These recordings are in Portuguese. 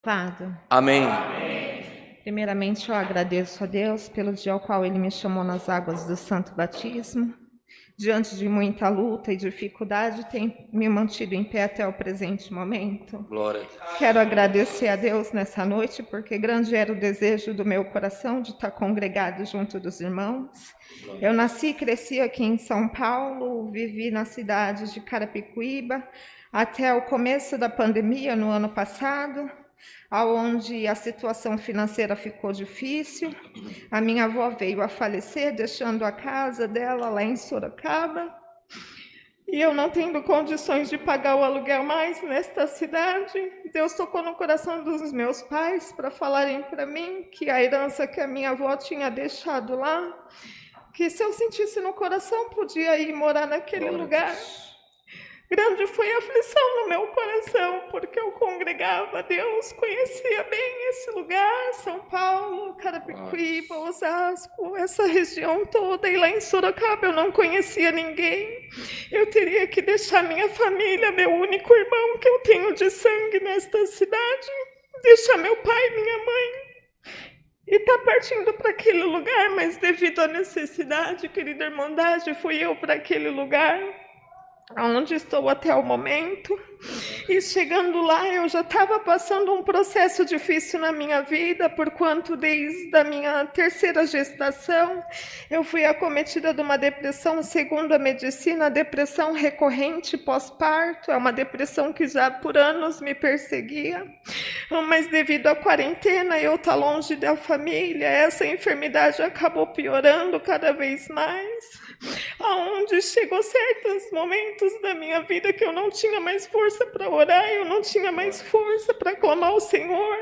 participado? Amém. Primeiramente, eu agradeço a Deus pelo dia ao qual Ele me chamou nas águas do Santo Batismo. Diante de muita luta e dificuldade, tem me mantido em pé até o presente momento. Glória a Deus. Quero agradecer a Deus nessa noite, porque grande era o desejo do meu coração de estar congregado junto dos irmãos. Eu nasci e cresci aqui em São Paulo, vivi na cidade de Carapicuíba até o começo da pandemia, no ano passado, onde a situação financeira ficou difícil. A minha avó veio a falecer, deixando a casa dela lá em Sorocaba. E eu não tendo condições de pagar o aluguel mais nesta cidade. Deus tocou no coração dos meus pais para falarem para mim que a herança que a minha avó tinha deixado lá, que se eu sentisse no coração, podia ir morar naquele lugar. Grande foi a aflição no meu coração, porque eu congregava a Deus, conhecia bem esse lugar, São Paulo, Carapicuíba, Osasco, essa região toda, e lá em Sorocaba eu não conhecia ninguém. Eu teria que deixar minha família, meu único irmão que eu tenho de sangue nesta cidade, deixar meu pai, minha mãe, e tá partindo para aquele lugar, mas devido à necessidade, querida irmandade, fui eu para aquele lugar, onde estou até o momento. E chegando lá, eu já estava passando um processo difícil na minha vida, porquanto desde a minha terceira gestação, eu fui acometida de uma depressão, segundo a medicina, depressão recorrente pós-parto. É uma depressão que já por anos me perseguia, mas devido à quarentena, eu estou longe da família, essa enfermidade acabou piorando cada vez mais, aonde chegou certos momentos da minha vida que eu não tinha mais força para orar, eu não tinha mais força para clamar ao Senhor.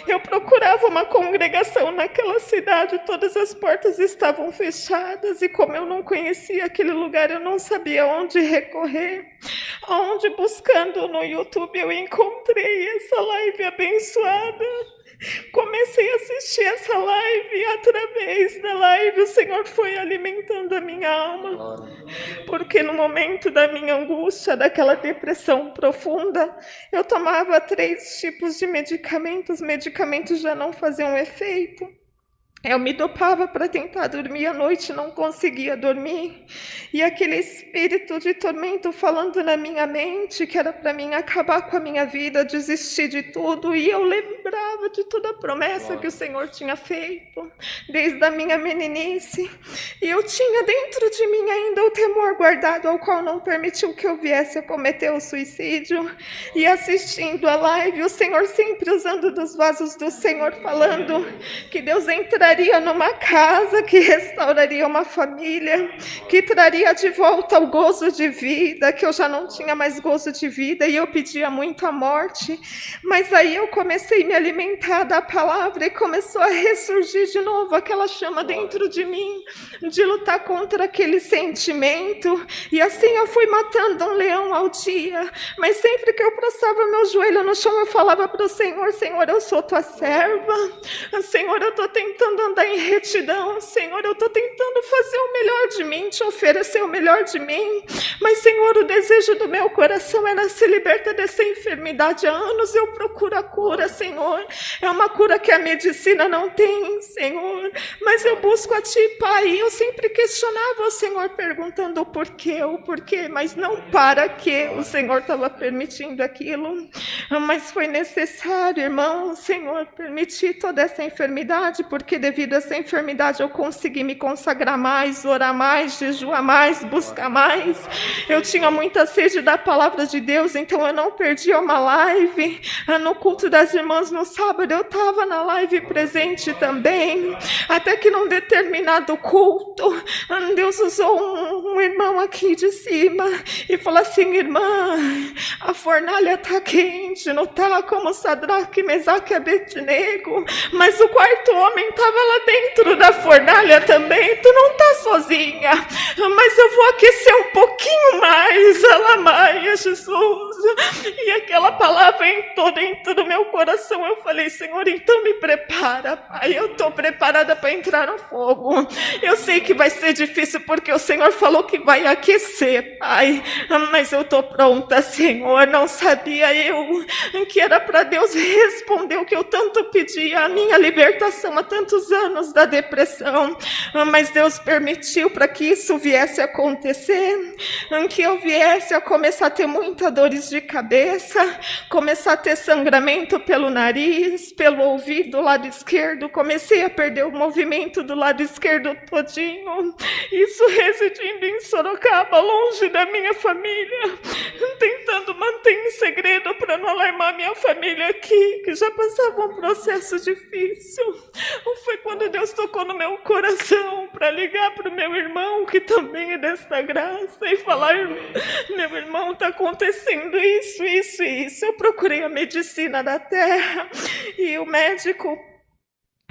Eu procurava uma congregação naquela cidade, todas as portas estavam fechadas, e como eu não conhecia aquele lugar, eu não sabia onde recorrer. Onde, buscando no YouTube, eu encontrei essa live abençoada. Comecei a assistir essa live, e através da live o Senhor foi alimentando a minha alma, porque no momento da minha angústia, daquela depressão profunda, eu tomava 3 tipos de medicamentos já não faziam efeito. Eu me dopava para tentar dormir à noite, não conseguia dormir. E aquele espírito de tormento falando na minha mente que era para mim acabar com a minha vida, desistir de tudo. E eu lembrava de toda a promessa que o Senhor tinha feito, desde a minha meninice. E eu tinha dentro de mim ainda o temor guardado, ao qual não permitiu que eu viesse a cometer o suicídio. E assistindo a live, o Senhor sempre usando dos vasos do Senhor, falando que Deus entraria numa casa, que restauraria uma família, que traria de volta o gozo de vida, que eu já não tinha mais gozo de vida, e eu pedia muito a morte. Mas aí eu comecei a me alimentar da palavra, e começou a ressurgir de novo aquela chama dentro de mim, de lutar contra aquele sentimento. E assim eu fui matando um leão ao dia, mas sempre que eu prostrava meu joelho no chão, eu falava para o Senhor: Senhor, eu sou tua serva, Senhor, eu estou tentando andar em retidão, Senhor, eu estou tentando fazer o melhor de mim, te oferecer o melhor de mim, mas Senhor, o desejo do meu coração era se libertar dessa enfermidade. Há anos eu procuro a cura, Senhor, é uma cura que a medicina não tem, Senhor, mas eu busco a Ti, Pai. E eu sempre questionava o Senhor, perguntando o porquê, mas não para que o Senhor estava permitindo aquilo. Mas foi necessário, irmão, o Senhor permitir toda essa enfermidade, porque devido a essa enfermidade eu consegui me consagrar mais, orar mais, jejuar mais, buscar mais. Eu tinha muita sede da palavra de Deus, então eu não perdia uma live. No culto das irmãs no sábado eu estava na live presente também, até que num determinado culto Deus usou um irmão aqui de cima e falou assim: irmã, a fornalha está quente, não está como Sadraque, Mesaque e Abednego, mas o quarto homem estava estava lá dentro da fornalha também, tu não tá sozinha, mas eu vou aquecer um pouquinho mais, Alamaia, Jesus. E aquela palavra entrou dentro do meu coração. Eu falei, Senhor, então me prepara, Pai, eu estou preparada para entrar no fogo. Eu sei que vai ser difícil, porque o Senhor falou que vai aquecer, Pai, mas eu estou pronta, Senhor. Não sabia eu que era para Deus responder o que eu tanto pedia, a minha libertação há tantos anos da depressão, mas Deus permitiu para que isso viesse a acontecer, que eu viesse a começar a ter muitas dores de cabeça, começar a ter sangramento pelo nariz, pelo ouvido do lado esquerdo, comecei a perder o movimento do lado esquerdo todinho, isso residindo em Sorocaba, longe da minha família, tentando manter em segredo para não alarmar minha família aqui, que já passava um processo difícil. Foi quando Deus tocou no meu coração para ligar para o meu irmão, que também é desta graça, e falar, meu irmão, está acontecendo isso. Eu procurei a medicina da terra e o médico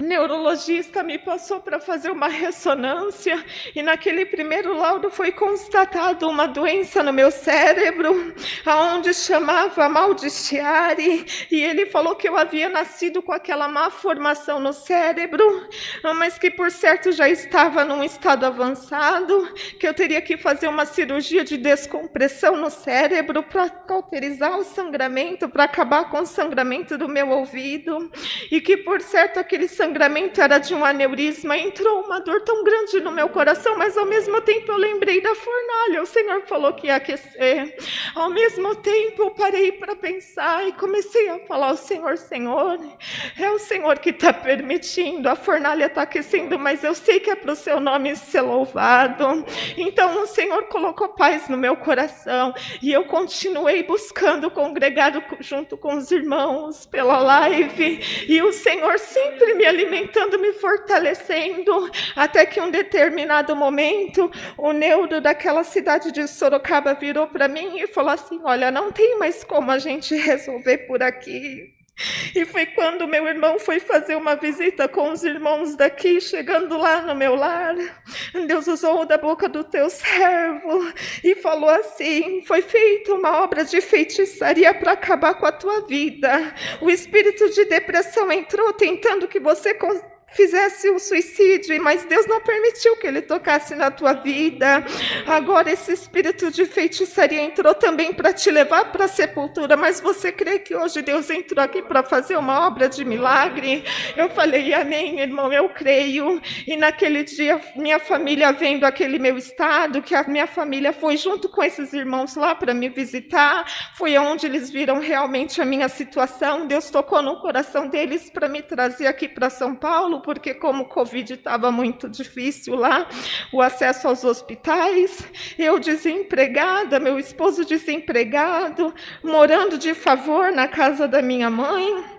neurologista me passou para fazer uma ressonância, e naquele primeiro laudo foi constatado uma doença no meu cérebro, aonde chamava mal de Chiari, e ele falou que eu havia nascido com aquela má formação no cérebro, mas que por certo já estava num estado avançado, que eu teria que fazer uma cirurgia de descompressão no cérebro para cauterizar o sangramento, para acabar com o sangramento do meu ouvido, e que por certo aquele sangramento era de um aneurisma. Entrou uma dor tão grande no meu coração, mas ao mesmo tempo eu lembrei da fornalha, o Senhor falou que ia aquecer. Ao mesmo tempo eu parei para pensar e comecei a falar ao Senhor, Senhor, é o Senhor que está permitindo, a fornalha está aquecendo, mas eu sei que é para o seu nome ser louvado. Então o Senhor colocou paz no meu coração, e eu continuei buscando, congregado junto com os irmãos pela live, e o Senhor sempre me alimentando, me fortalecendo, até que um determinado momento, o neuro daquela cidade de Sorocaba virou para mim e falou assim, olha, não tem mais como a gente resolver por aqui. E foi quando meu irmão foi fazer uma visita com os irmãos daqui, chegando lá no meu lar, Deus usou da boca do teu servo e falou assim, foi feita uma obra de feitiçaria para acabar com a tua vida. O espírito de depressão entrou tentando que você fizesse o suicídio, mas Deus não permitiu que ele tocasse na tua vida. Agora esse espírito de feitiçaria entrou também para te levar para a sepultura, mas você crê que hoje Deus entrou aqui para fazer uma obra de milagre? Eu falei, amém, irmão, eu creio. E naquele dia, minha família vendo aquele meu estado, que a minha família foi junto com esses irmãos lá para me visitar, foi onde eles viram realmente a minha situação. Deus tocou no coração deles para me trazer aqui para São Paulo, porque como o Covid estava muito difícil lá, o acesso aos hospitais, eu desempregada, meu esposo desempregado, morando de favor na casa da minha mãe,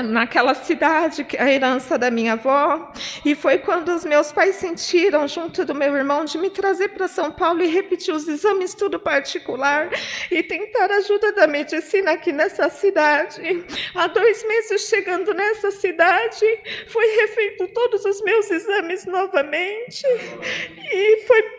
naquela cidade, a herança da minha avó, e foi quando os meus pais sentiram, junto do meu irmão, de me trazer para São Paulo e repetir os exames, tudo particular, e tentar a ajuda da medicina aqui nessa cidade. Há 2 meses chegando nessa cidade, foi refeito todos os meus exames novamente, e foi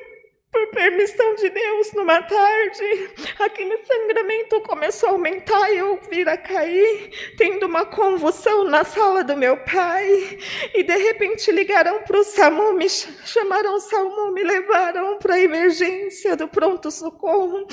por permissão de Deus, numa tarde, aquele sangramento começou a aumentar, eu vir a cair, tendo uma convulsão na sala do meu pai, e de repente ligaram para o SAMU, me chamaram o SAMU, me levaram para a emergência do pronto-socorro.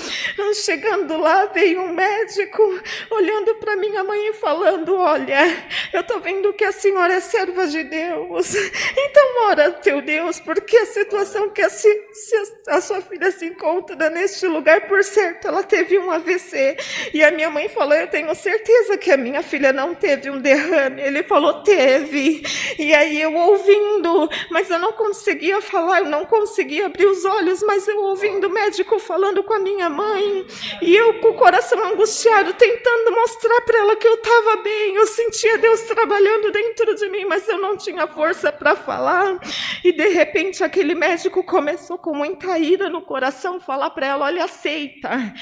Chegando lá, veio um médico, olhando para minha mãe e falando, olha, eu estou vendo que a senhora é serva de Deus, então ora ao teu Deus, porque a situação que a sua filha se encontra neste lugar, por certo, ela teve um AVC. E a minha mãe falou, eu tenho certeza que a minha filha não teve um derrame. Ele falou, teve. E aí eu ouvindo, mas eu não conseguia falar, eu não conseguia abrir os olhos, mas eu ouvindo o médico falando com a minha mãe, e eu com o coração angustiado, tentando mostrar para ela que eu estava bem. Eu sentia Deus trabalhando dentro de mim, mas eu não tinha força para falar. E de repente aquele médico começou com muita ira no coração, falar para ela, olha, aceita,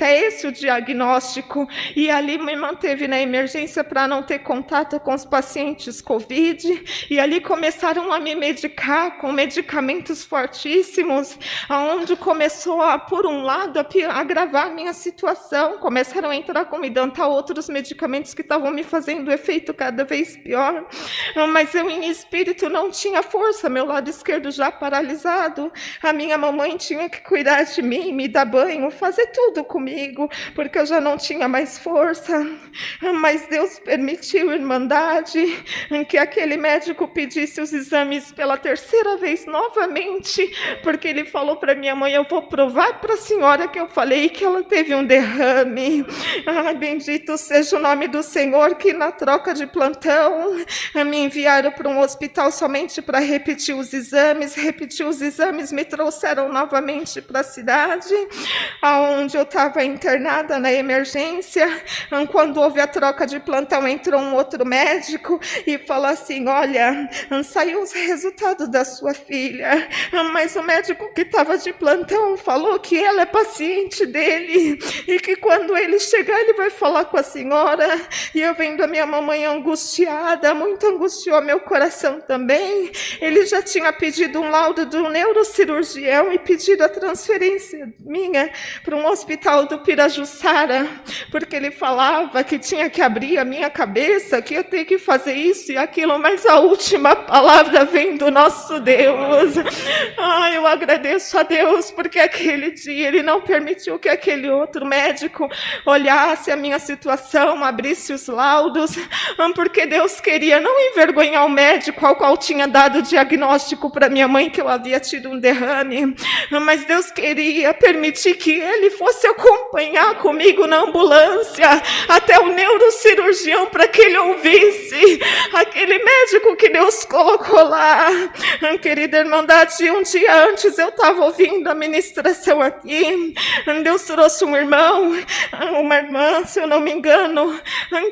é esse o diagnóstico. E ali me manteve na emergência para não ter contato com os pacientes Covid, e ali começaram a me medicar com medicamentos fortíssimos, aonde começou a, por um lado, a agravar a minha situação, começaram a entrar com Midantal, outros medicamentos que estavam me fazendo efeito cada vez pior, mas eu em espírito não tinha força, meu lado esquerdo já paralisado, a minha mamãe tinha que cuidar de mim, me dar banho, fazer tudo comigo, porque eu já não tinha mais força, mas Deus permitiu, Irmandade, que aquele médico pedisse os exames pela terceira vez novamente, porque ele falou para minha mãe, eu vou provar para a senhora que eu falei que ela teve um derrame. Bendito seja o nome do Senhor, que na troca de plantão me enviaram para um hospital somente para repetir os exames, me trouxeram novamente para a cidade, onde eu estava internada na emergência. Quando houve a troca de plantão, entrou um outro médico e falou assim, olha, saiu os resultados da sua filha, mas o médico que estava de plantão falou que ela é paciente dele, e que quando ele chegar, ele vai falar com a senhora. E eu vendo a minha mamãe angustiada, muito angustiou meu coração também. Ele já tinha pedido um laudo do neurocirurgião e pedido a transferência minha para um hospital do Pirajussara, porque ele falava que tinha que abrir a minha cabeça, que ia ter que fazer isso e aquilo, mas a última palavra vem do nosso Deus. Eu agradeço a Deus, porque aquele dia Ele não permitiu que aquele outro médico olhasse a minha situação, abrisse os laudos, porque Deus queria não envergonhar o médico ao qual tinha dado o diagnóstico para minha mãe que eu havia tido um derrame, mas Deus queria permitir que ele fosse acompanhar comigo na ambulância até o neurocirurgião, para que ele ouvisse aquele médico que Deus colocou lá. Querida Irmandade, um dia antes eu estava ouvindo a ministração aqui, Deus trouxe um irmão, uma irmã, se eu não me engano,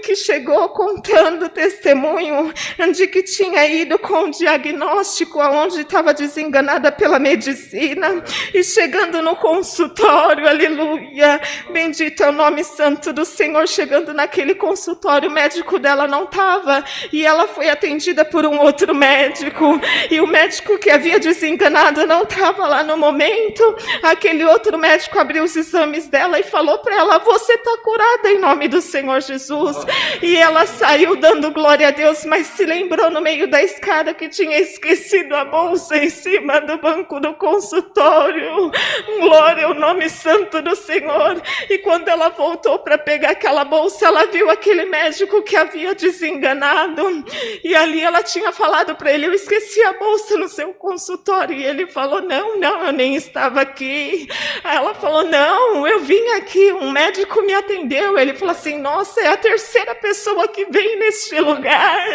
que chegou contando testemunho de que tinha ido com um diagnóstico aonde estava desenganada pela medicina, e chegando no consultório, aleluia, bendito é o nome santo do Senhor, chegando naquele consultório, o médico dela não estava, e ela foi atendida por um outro médico, e o médico que havia desenganado não estava lá no momento. Aquele outro médico abriu os exames dela e falou para ela, você está curada em nome do Senhor Jesus. E ela saiu dando glória a Deus, mas se lembrou no meio da escada que tinha esquecido a bolsa em cima do banco do consultório. Glória ao nome santo do Senhor. E quando ela voltou para pegar aquela bolsa, ela viu aquele médico que havia desenganado, e ali ela tinha falado para ele, eu esqueci a bolsa no seu consultório, e ele falou, não, eu nem estava aqui. Aí ela falou, não, eu vim aqui, um médico me atendeu. Ele falou assim, nossa, é a terceira pessoa que vem neste lugar,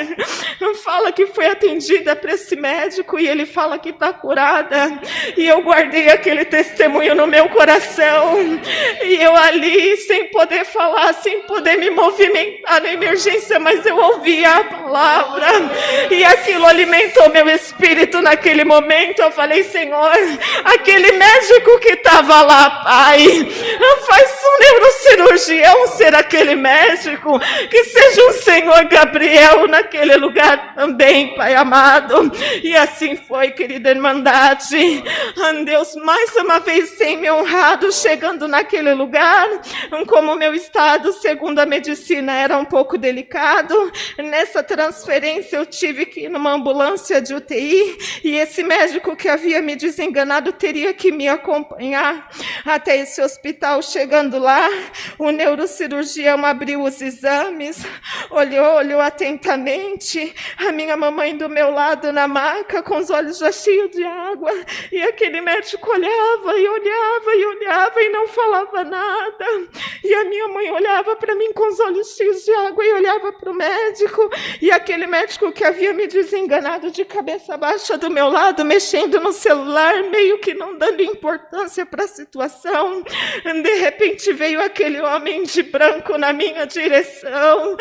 fala que foi atendida para esse médico, e ele fala que está curada. E eu guardei aquele testemunho no meu coração, e eu ali, sem poder falar, sem poder me movimentar na emergência, mas eu ouvia a palavra, e aquilo alimentou meu espírito naquele momento. Eu falei, Senhor, aquele médico que estava lá, Pai, faz um neurocirurgião ser aquele médico, que seja o Senhor Gabriel naquele lugar também, Pai amado. E assim foi, querida Irmandade. Deus mais uma vez tem me honrado, chegando naquele lugar, como meu estado, segundo a medicina, era um pouco delicado. Nessa transferência eu tive que ir numa ambulância de UTI, e esse médico que havia me desenganado teria que me acompanhar até esse hospital. Chegando lá, o neurocirurgião abriu os exames, olhou atentamente, a minha mamãe do meu lado na maca, com os olhos já cheios de água, e aquele médico olhava e não falava nada, e a minha mãe olhava para mim com os olhos cheios de água e olhava para o médico, e aquele médico que havia me desenganado de cabeça baixa do meu lado, mexendo no celular, meio que não dando importância para a situação, de repente veio aquele homem de branco na minha direção,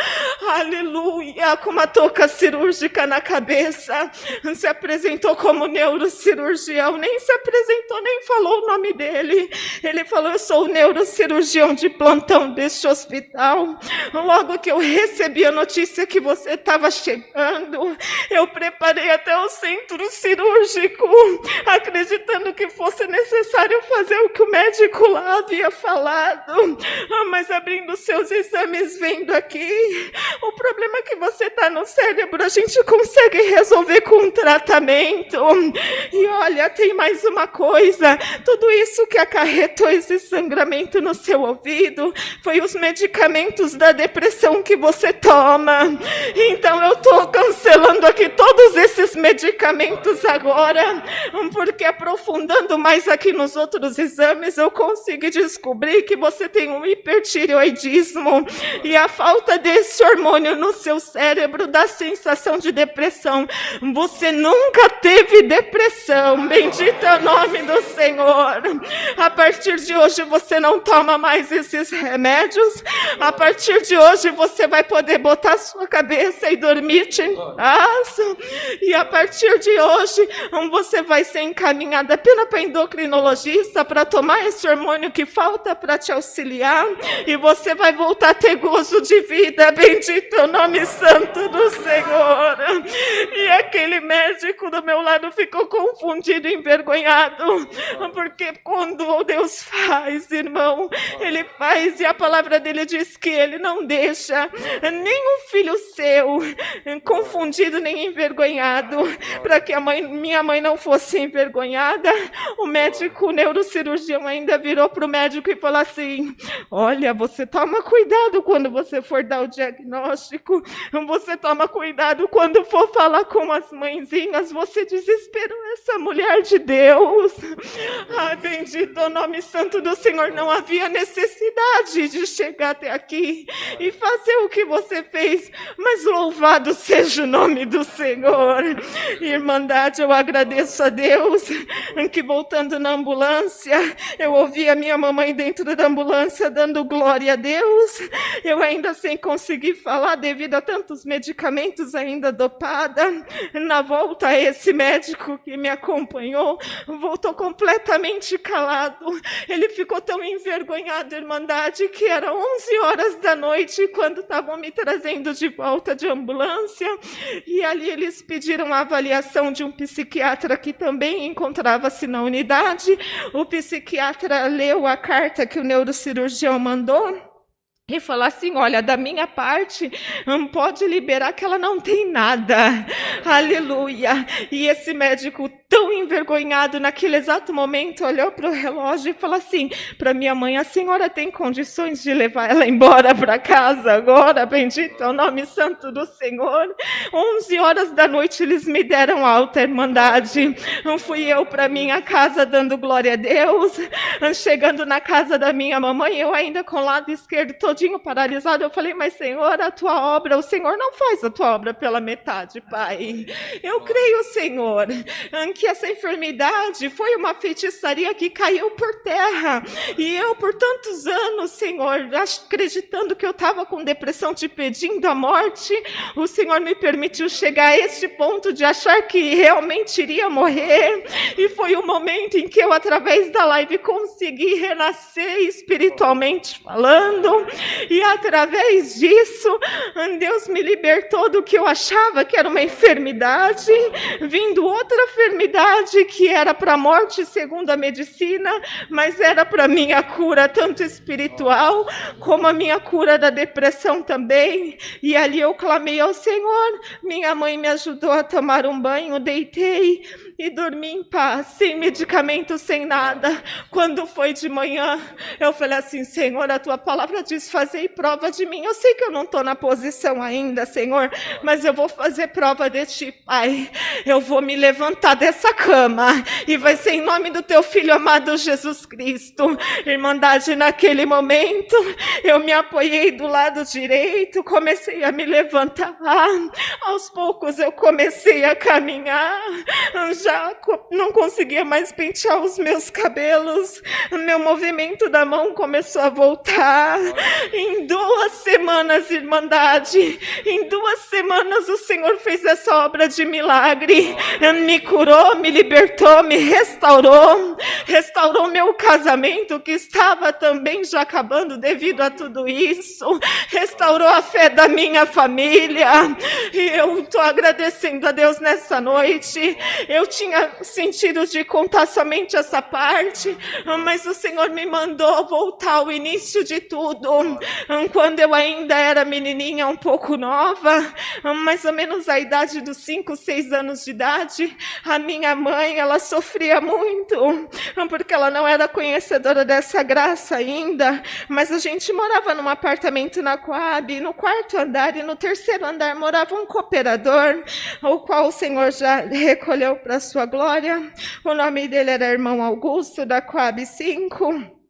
aleluia, com uma touca cirúrgica na cabeça, se apresentou como neurocirurgião, nem se apresentou, nem falou o nome dele. Ele falou: eu sou o neurocirurgião de plantão deste hospital. Logo que eu recebi a notícia que você estava chegando, eu preparei até o centro cirúrgico, acreditando que fosse necessário fazer o que o médico lá havia falado. Mas abrindo seus exames, vendo aqui, o problema é que você está no cérebro, a gente consegue resolver com um tratamento. E olha, tem mais uma coisa, tudo isso que acarretou esse sangramento no seu ouvido foi os medicamentos da depressão que você toma. Então eu estou cancelando aqui todos esses medicamentos agora, porque aprofundando mais aqui nos outros exames, eu consegui descobrir que você tem um hipertireoidismo, e a falta desse hormônio no seu cérebro dá sensação de depressão. Você nunca teve depressão, bendito é o nome do Senhor. A partir de hoje você não toma mais esses remédios, a partir de hoje você vai poder botar sua cabeça e dormir em paz, e a partir de hoje você vai ser encaminhada apenas para endocrinologista para tomar esse hormônio que falta para te auxiliar, e você vai voltar a ter gozo de vida, bendito é o nome santo do Senhor. E aquele médico do meu lado ficou confundido, envergonhado, porque quando Deus faz, irmão, Ele faz, e a palavra dele diz que Ele não deixa nenhum filho seu confundido nem envergonhado. Para que minha mãe não fosse envergonhada, o médico, o neurocirurgião, ainda virou para o médico e falou assim: olha, você toma cuidado quando você for dar o diagnóstico, você toma cuidado quando for falar com as mãezinhas, você desesperou essa mulher de Deus. Ai, bendito é o nome santo do Senhor, não havia necessidade de chegar até aqui e fazer o que você fez, mas louvado seja o nome do Senhor. Irmandade, eu agradeço a Deus que, voltando na ambulância, eu ouvi a minha mamãe dentro da ambulância dando glória a Deus, eu ainda sem conseguir falar devido a tantos medicamentos, ainda dopada. Na volta, esse médico que me acompanhou voltou completamente calado, ele ficou tão envergonhado, irmandade, que era 11 horas da noite quando estavam me trazendo de volta de ambulância, e ali eles pediram a avaliação de um psiquiatra que também encontrava-se na unidade. O psiquiatra leu a carta que o neurocirurgião mandou e falar assim: olha, da minha parte, pode liberar que ela não tem nada. Aleluia. E esse médico, tão envergonhado naquele exato momento, olhou para o relógio e falou assim para minha mãe: a senhora tem condições de levar ela embora para casa agora? Bendito é o nome santo do Senhor. 11 horas da noite eles me deram alta, irmandade. Fui eu para minha casa dando glória a Deus. Chegando na casa da minha mamãe, eu ainda com o lado esquerdo todinho paralisado, eu falei: mas Senhor, a tua obra, o Senhor não faz a tua obra pela metade, Pai. Eu creio, Senhor, que essa enfermidade foi uma feitiçaria que caiu por terra, e eu por tantos anos, Senhor, acreditando que eu estava com depressão, te pedindo a morte, o Senhor me permitiu chegar a este ponto de achar que realmente iria morrer, e foi o momento em que eu, através da live, consegui renascer espiritualmente falando, e através disso, Deus me libertou do que eu achava que era uma enfermidade, vindo outra enfermidade que era para a morte segundo a medicina, mas era para minha cura, tanto espiritual como a minha cura da depressão também. E ali eu clamei ao Senhor, minha mãe me ajudou a tomar um banho, deitei, e dormi em paz, sem medicamento, sem nada. Quando foi de manhã, eu falei assim, Senhor, a tua palavra diz, fazei prova de mim. Eu sei que eu não estou na posição ainda, Senhor, mas eu vou fazer prova de ti, Pai. Eu vou me levantar dessa cama e vai ser em nome do teu Filho amado Jesus Cristo. Irmandade, naquele momento, eu me apoiei do lado direito, comecei a me levantar. Aos poucos eu comecei a caminhar, já não conseguia mais pentear os meus cabelos, meu movimento da mão começou a voltar. Em 2 semanas, Irmandade, em 2 semanas o Senhor fez essa obra de milagre, me curou, me libertou, me restaurou meu casamento que estava também já acabando devido a tudo isso, restaurou a fé da minha família, e eu estou agradecendo a Deus nessa noite. Eu tinha sentido de contar somente essa parte, mas o Senhor me mandou voltar ao início de tudo, quando eu ainda era menininha, um pouco nova, mais ou menos a idade dos 5, 6 anos de idade. A minha mãe, ela sofria muito, porque ela não era conhecedora dessa graça ainda, mas a gente morava num apartamento na Coab, no 4º andar, e no 3º andar morava um cooperador, o qual o Senhor já recolheu para a sua glória. O nome dele era Irmão Augusto, da Coab 5.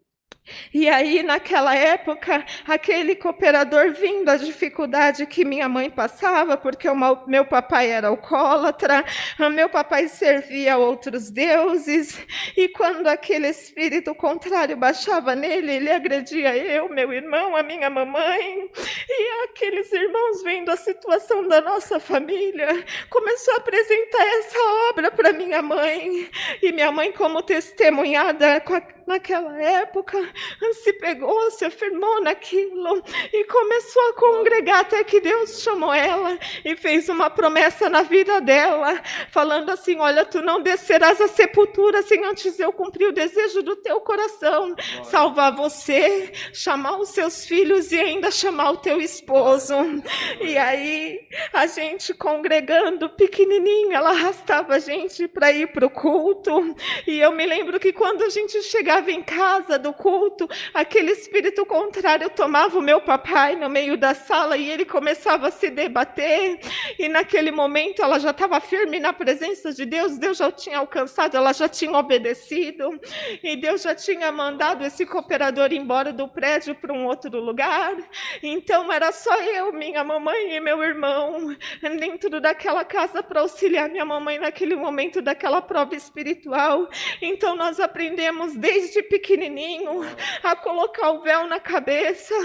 E aí, naquela época, aquele cooperador, vindo a dificuldade que minha mãe passava, porque meu papai era alcoólatra, meu papai servia a outros deuses, e quando aquele espírito contrário baixava nele, ele agredia eu, meu irmão, a minha mamãe, e aqueles irmãos, vendo a situação da nossa família, começou a apresentar essa obra para minha mãe, e minha mãe, como testemunhada naquela época, se pegou, se afirmou naquilo e começou a congregar, até que Deus chamou ela e fez uma promessa na vida dela, falando assim, olha, tu não descerás à sepultura sem antes eu cumprir o desejo do teu coração, salvar você, chamar os seus filhos e ainda chamar o teu esposo. E aí, a gente congregando pequenininho, ela arrastava a gente para ir para o culto, e eu me lembro que quando a gente chegava em casa do culto, aquele espírito contrário tomava o meu papai no meio da sala e ele começava a se debater, e naquele momento ela já estava firme na presença de Deus, Deus já o tinha alcançado, ela já tinha obedecido, e Deus já tinha mandado esse cooperador embora do prédio para um outro lugar. Então era só eu, minha mamãe e meu irmão dentro daquela casa para auxiliar minha mamãe naquele momento daquela prova espiritual. Então nós aprendemos desde pequenininho a colocar o véu na cabeça,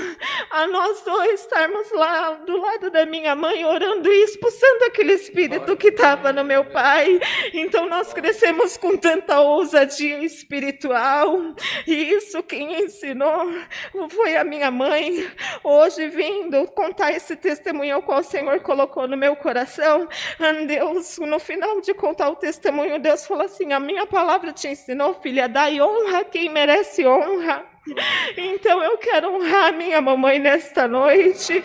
a nós dois estarmos lá do lado da minha mãe orando e expulsando aquele espírito que estava no meu pai. Então nós crescemos com tanta ousadia espiritual, e isso quem ensinou foi a minha mãe. Hoje, vindo contar esse testemunho ao qual o Senhor colocou no meu coração, Deus, no final de contar o testemunho, Deus falou assim, a minha palavra te ensinou, filha, dai honra a quem merece honra. Então eu quero honrar minha mamãe nesta noite,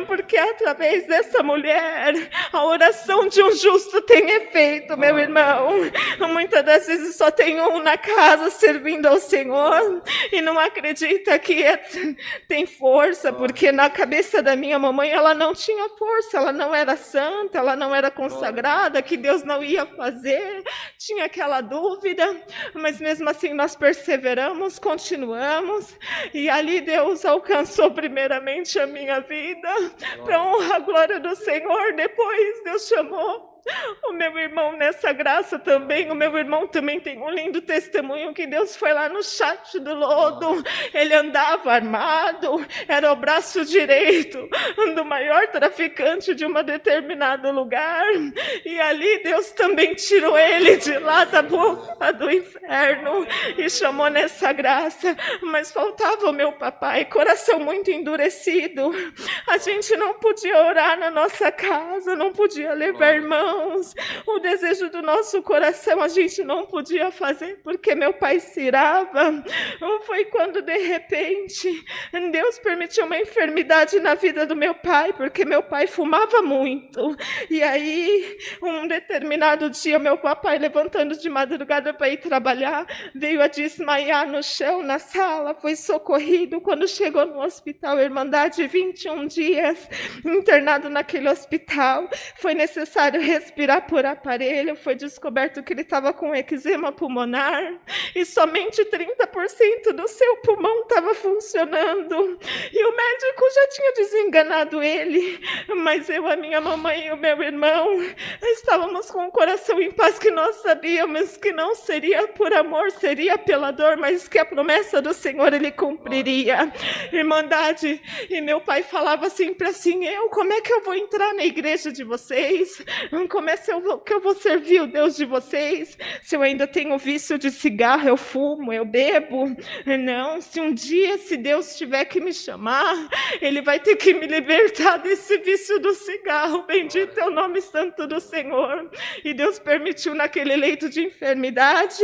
porque através dessa mulher, a oração de um justo tem efeito, meu irmão. Muitas das vezes só tem um na casa servindo ao Senhor, e não acredita que tem força, porque na cabeça da minha mamãe ela não tinha força, ela não era santa, ela não era consagrada, que Deus não ia fazer, tinha aquela dúvida, mas mesmo assim nós perseveramos, continuamos, e ali Deus alcançou primeiramente a minha vida, para honra a glória do Senhor. Depois Deus chamou o meu irmão nessa graça também. O meu irmão também tem um lindo testemunho, que Deus foi lá no chat do lodo, ele andava armado, era o braço direito do maior traficante de um determinado lugar, e ali Deus também tirou ele de lá da boca do inferno e chamou nessa graça. Mas faltava o meu papai, coração muito endurecido, a gente não podia orar na nossa casa, não podia levar irmão, irmãos, o desejo do nosso coração a gente não podia fazer porque meu pai se irava. Foi quando de repente Deus permitiu uma enfermidade na vida do meu pai, porque meu pai fumava muito. E aí, um determinado dia, meu papai, levantando de madrugada para ir trabalhar, veio a desmaiar no chão, na sala, foi socorrido. Quando chegou no hospital Irmandade, 21 dias internado naquele hospital, foi necessário respirar por aparelho, foi descoberto que ele estava com eczema pulmonar, e somente 30% do seu pulmão estava funcionando, e o médico já tinha desenganado ele, mas eu, a minha mamãe e o meu irmão estávamos com o coração em paz, que nós sabíamos que não seria por amor, seria pela dor, mas que a promessa do Senhor Ele cumpriria. Irmandade, e meu pai falava sempre assim: como é que eu vou entrar na igreja de vocês? Como é que eu vou servir o Deus de vocês? Se eu ainda tenho vício de cigarro, eu fumo, eu bebo? Não, se um dia, se Deus tiver que me chamar, Ele vai ter que me libertar desse vício do cigarro. Bendito é o nome santo do Senhor. E Deus permitiu naquele leito de enfermidade,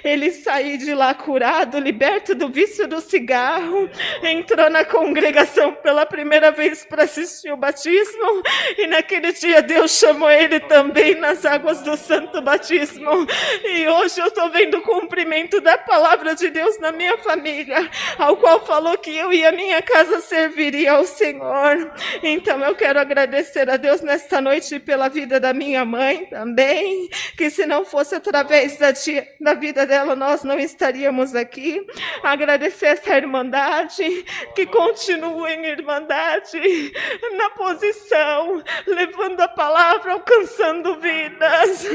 ele sair de lá curado, liberto do vício do cigarro, entrou na congregação pela primeira vez para assistir o batismo, e naquele dia Deus chamou ele também nas águas do santo batismo, e hoje eu estou vendo o cumprimento da palavra de Deus na minha família, ao qual falou que eu e a minha casa serviria ao Senhor. Então eu quero agradecer a Deus nesta noite pela vida da minha mãe também, que se não fosse através da vida dela, nós não estaríamos aqui. Agradecer essa irmandade, que continua em irmandade, na posição, levando a palavra, alcançando vidas,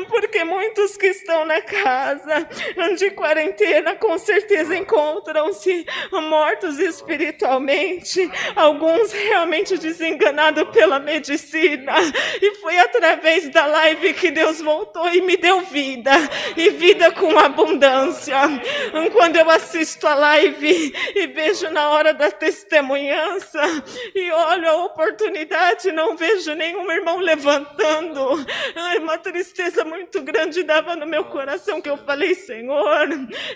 porque muitos que estão na casa de quarentena, com certeza encontram-se mortos espiritualmente, alguns realmente desenganados pela medicina, e foi através da live que Deus voltou e me deu vida, e vida com abundância. Quando eu assisto a live e vejo na hora da testemunhança, e olho a oportunidade, não vejo nenhum irmão levantando, uma tristeza muito grande dava no meu coração, que eu falei: Senhor,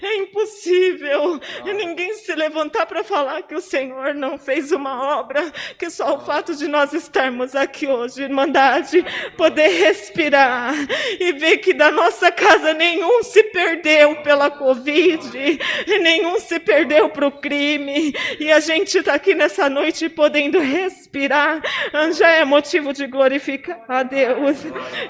é impossível ninguém se levantar para falar que o Senhor não fez uma obra, que só o fato de nós estarmos aqui hoje, irmandade, poder respirar e ver que da nossa casa nenhum se perdeu pela Covid, nenhum se perdeu para o crime, e a gente está aqui nessa noite podendo respirar, já é motivo de glorificar a Deus.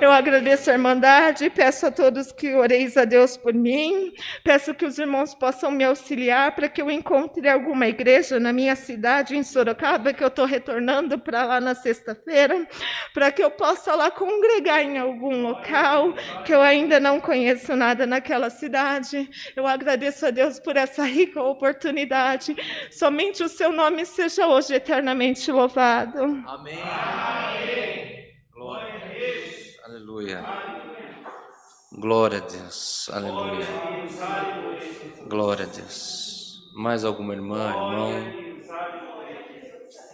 Eu agradeço a irmandade, peço a todos que oreis a Deus por mim, peço que os irmãos possam me auxiliar para que eu encontre alguma igreja na minha cidade, em Sorocaba, que eu estou retornando para lá na sexta-feira, para que eu possa lá congregar em algum local, que eu ainda não conheço nada naquela cidade. Eu agradeço a Deus por essa rica oportunidade. Somente o seu nome seja hoje eternamente louvado. Amém. Amém. Glória a Deus. Aleluia. Glória a Deus. Aleluia. Glória a Deus. Mais alguma irmã, irmão?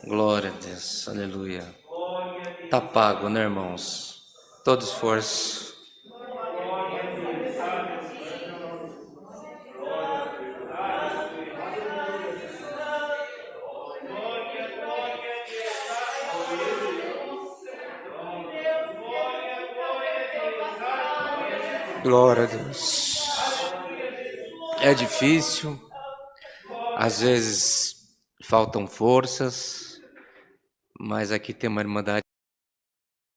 Glória a Deus. Aleluia. Tá pago, né, irmãos? Todo esforço. Glória a Deus. É difícil, às vezes faltam forças, mas aqui tem uma irmandade